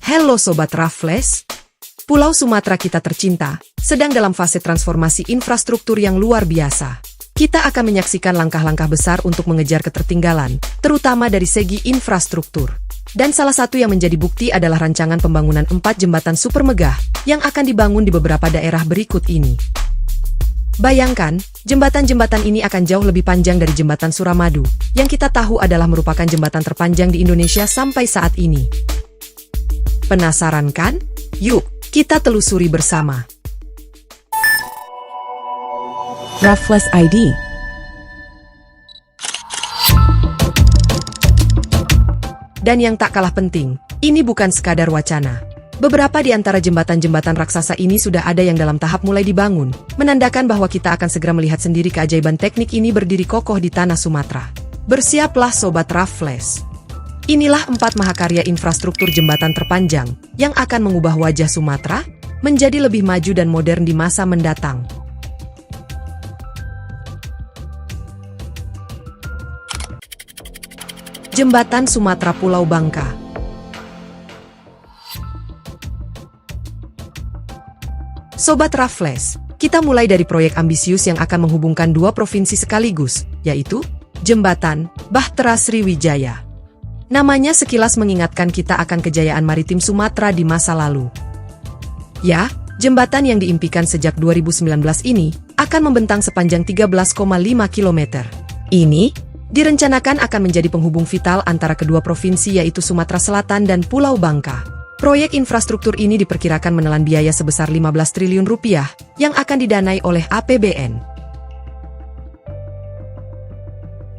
Halo Sobat Raffles, Pulau Sumatera kita tercinta sedang dalam fase transformasi infrastruktur yang luar biasa. Kita akan menyaksikan langkah-langkah besar untuk mengejar ketertinggalan, terutama dari segi infrastruktur. Dan salah satu yang menjadi bukti adalah rancangan pembangunan 4 jembatan super megah yang akan dibangun di beberapa daerah berikut ini. Bayangkan, jembatan-jembatan ini akan jauh lebih panjang dari jembatan Suramadu, yang kita tahu adalah merupakan jembatan terpanjang di Indonesia sampai saat ini. Penasaran kan? Yuk, kita telusuri bersama. Raffles ID. Dan yang tak kalah penting, ini bukan sekadar wacana. Beberapa di antara jembatan-jembatan raksasa ini sudah ada yang dalam tahap mulai dibangun, menandakan bahwa kita akan segera melihat sendiri keajaiban teknik ini berdiri kokoh di tanah Sumatera. Bersiaplah Sobat Raffles. Inilah 4 mahakarya infrastruktur jembatan terpanjang yang akan mengubah wajah Sumatera menjadi lebih maju dan modern di masa mendatang. Jembatan Sumatera Pulau Bangka. Sobat Raffles, kita mulai dari proyek ambisius yang akan menghubungkan 2 provinsi sekaligus, yaitu Jembatan Bahtera Sriwijaya. Namanya sekilas mengingatkan kita akan kejayaan maritim Sumatera di masa lalu. Ya, jembatan yang diimpikan sejak 2019 ini akan membentang sepanjang 13,5 km. Ini direncanakan akan menjadi penghubung vital antara kedua provinsi yaitu Sumatera Selatan dan Pulau Bangka. Proyek infrastruktur ini diperkirakan menelan biaya sebesar 15 triliun rupiah yang akan didanai oleh APBN.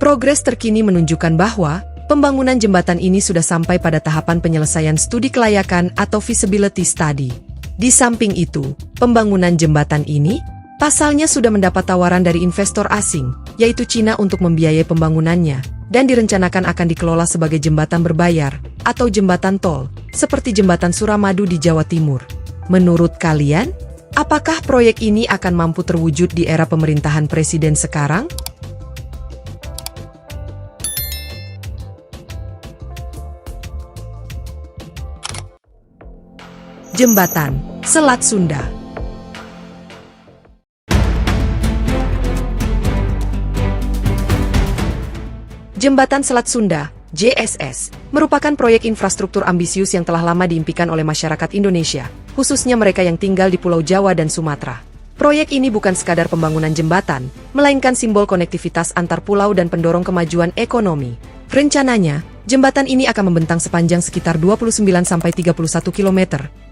Progres terkini menunjukkan bahwa pembangunan jembatan ini sudah sampai pada tahapan penyelesaian studi kelayakan atau feasibility study. Di samping itu, pembangunan jembatan ini pasalnya sudah mendapat tawaran dari investor asing, yaitu Cina untuk membiayai pembangunannya, dan direncanakan akan dikelola sebagai jembatan berbayar atau jembatan tol, seperti jembatan Suramadu di Jawa Timur. Menurut kalian, apakah proyek ini akan mampu terwujud di era pemerintahan presiden sekarang? Jembatan Selat Sunda. Jembatan Selat Sunda, JSS, merupakan proyek infrastruktur ambisius yang telah lama diimpikan oleh masyarakat Indonesia, khususnya mereka yang tinggal di Pulau Jawa dan Sumatera. Proyek ini bukan sekadar pembangunan jembatan, melainkan simbol konektivitas antar pulau dan pendorong kemajuan ekonomi. Rencananya, jembatan ini akan membentang sepanjang sekitar 29-31 km,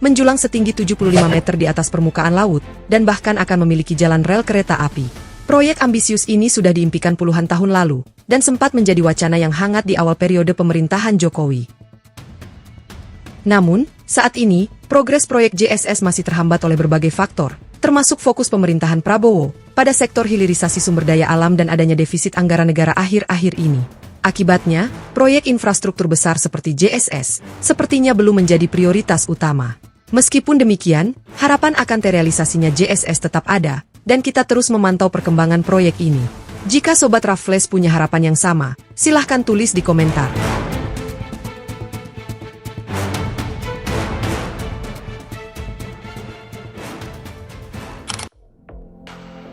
menjulang setinggi 75 meter di atas permukaan laut, dan bahkan akan memiliki jalan rel kereta api. Proyek ambisius ini sudah diimpikan puluhan tahun lalu, dan sempat menjadi wacana yang hangat di awal periode pemerintahan Jokowi. Namun, saat ini, progres proyek JSS masih terhambat oleh berbagai faktor, termasuk fokus pemerintahan Prabowo pada sektor hilirisasi sumber daya alam dan adanya defisit anggaran negara akhir-akhir ini. Akibatnya, proyek infrastruktur besar seperti JSS sepertinya belum menjadi prioritas utama. Meskipun demikian, harapan akan terrealisasinya JSS tetap ada, dan kita terus memantau perkembangan proyek ini. Jika Sobat Raffles punya harapan yang sama, silahkan tulis di komentar.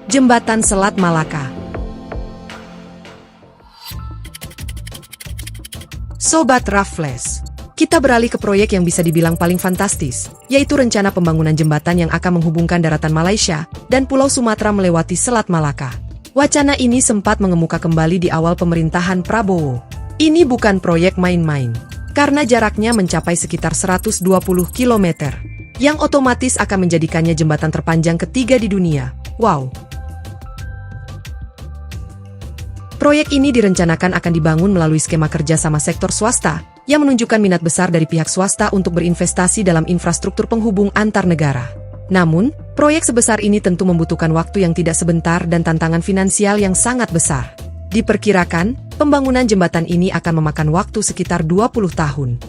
Jembatan Selat Malaka. Sobat Raffles, kita beralih ke proyek yang bisa dibilang paling fantastis, yaitu rencana pembangunan jembatan yang akan menghubungkan daratan Malaysia dan Pulau Sumatera melewati Selat Malaka. Wacana ini sempat mengemuka kembali di awal pemerintahan Prabowo. Ini bukan proyek main-main, karena jaraknya mencapai sekitar 120 km, yang otomatis akan menjadikannya jembatan terpanjang ketiga di dunia. Wow! Proyek ini direncanakan akan dibangun melalui skema kerja sama sektor swasta, yang menunjukkan minat besar dari pihak swasta untuk berinvestasi dalam infrastruktur penghubung antar negara. Namun, proyek sebesar ini tentu membutuhkan waktu yang tidak sebentar dan tantangan finansial yang sangat besar. Diperkirakan, pembangunan jembatan ini akan memakan waktu sekitar 20 tahun.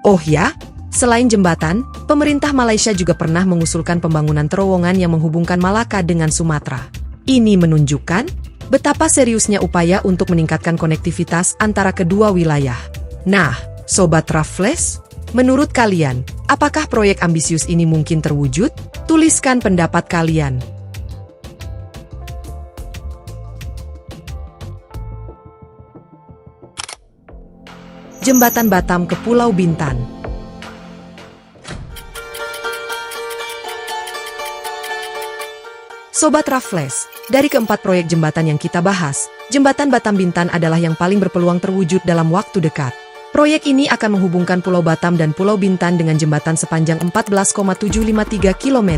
Oh ya, selain jembatan, pemerintah Malaysia juga pernah mengusulkan pembangunan terowongan yang menghubungkan Malaka dengan Sumatera. Ini menunjukkan betapa seriusnya upaya untuk meningkatkan konektivitas antara kedua wilayah. Nah, Sobat Raffles, Menurut kalian, apakah proyek ambisius ini mungkin terwujud? Tuliskan pendapat kalian. Jembatan Batam ke Pulau Bintan. Sobat Raffles, dari keempat proyek jembatan yang kita bahas, Jembatan Batam Bintan adalah yang paling berpeluang terwujud dalam waktu dekat. Proyek ini akan menghubungkan Pulau Batam dan Pulau Bintan dengan jembatan sepanjang 14,753 km.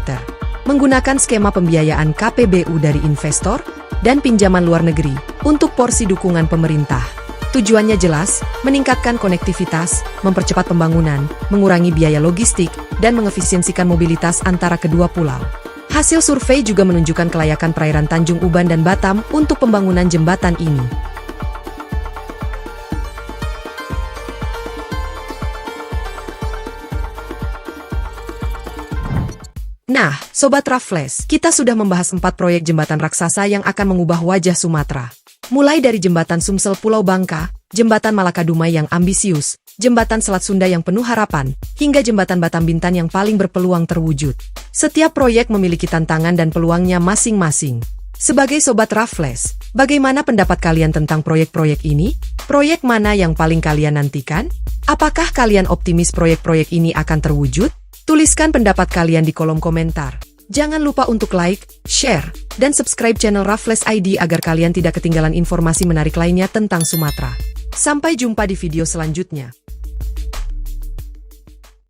Menggunakan skema pembiayaan KPBU dari investor dan pinjaman luar negeri untuk porsi dukungan pemerintah. Tujuannya jelas, meningkatkan konektivitas, mempercepat pembangunan, mengurangi biaya logistik, dan mengefisiensikan mobilitas antara kedua pulau. Hasil survei juga menunjukkan kelayakan perairan Tanjung Uban dan Batam untuk pembangunan jembatan ini. Nah, Sobat Raffles, kita sudah membahas 4 proyek jembatan raksasa yang akan mengubah wajah Sumatera. Mulai dari Jembatan Sumsel Pulau Bangka, Jembatan Malaka Dumai yang ambisius, Jembatan Selat Sunda yang penuh harapan, hingga Jembatan Batam Bintan yang paling berpeluang terwujud. Setiap proyek memiliki tantangan dan peluangnya masing-masing. Sebagai Sobat Raffles, bagaimana pendapat kalian tentang proyek-proyek ini? Proyek mana yang paling kalian nantikan? Apakah kalian optimis proyek-proyek ini akan terwujud? Tuliskan pendapat kalian di kolom komentar. Jangan lupa untuk like, share, dan subscribe channel Raffles ID agar kalian tidak ketinggalan informasi menarik lainnya tentang Sumatera. Sampai jumpa di video selanjutnya.